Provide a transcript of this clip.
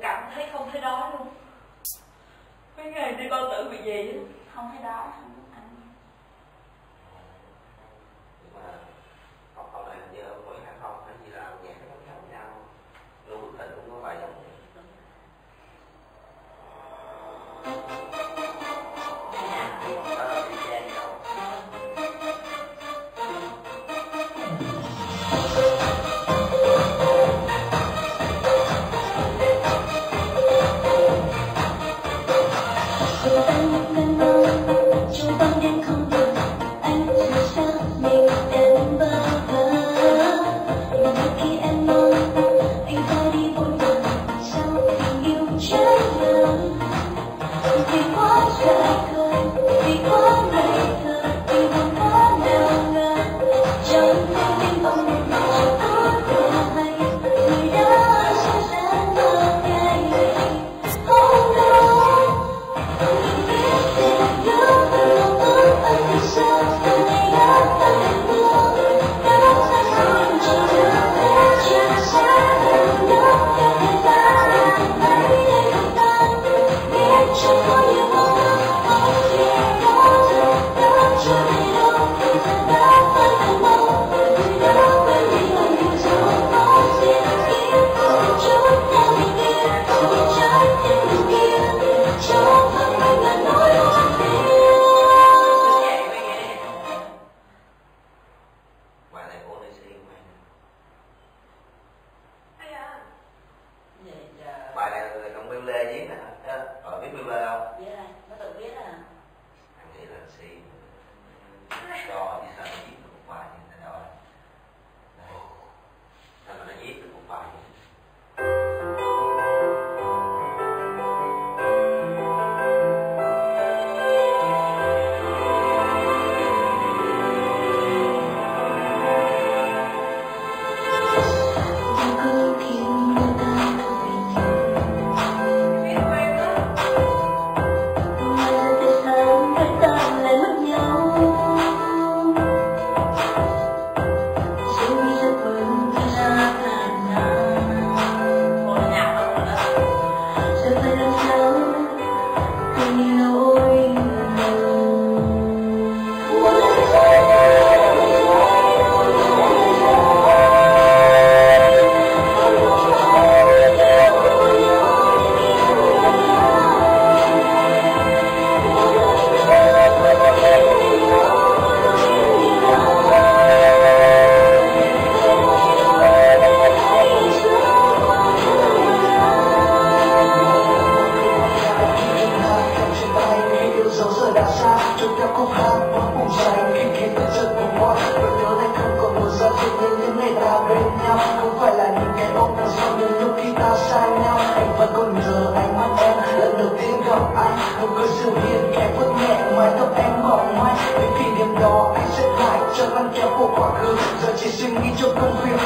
cảm thấy không thấy đói luôn. Mấy ngày đi con tự bị gì á, không thấy đói, không muốn ăn. Nhưng mà câu này hình như ở Nguyễn Hải Phong hay gì là nhạc nó giống nhau. Lưu Quốc Thịnh cũng có bài giống. Bài này là trong Bill Lê viết nè, biết Bill Lê không? Biết rồi, nó tự biết à. Anh nghĩ là si cho như sao nó viết được một bài như thế nào đây? Sao mà nó viết được một bài như thế? Cho con kéo của quá khứ giờ chỉ suy nghĩ cho công việc.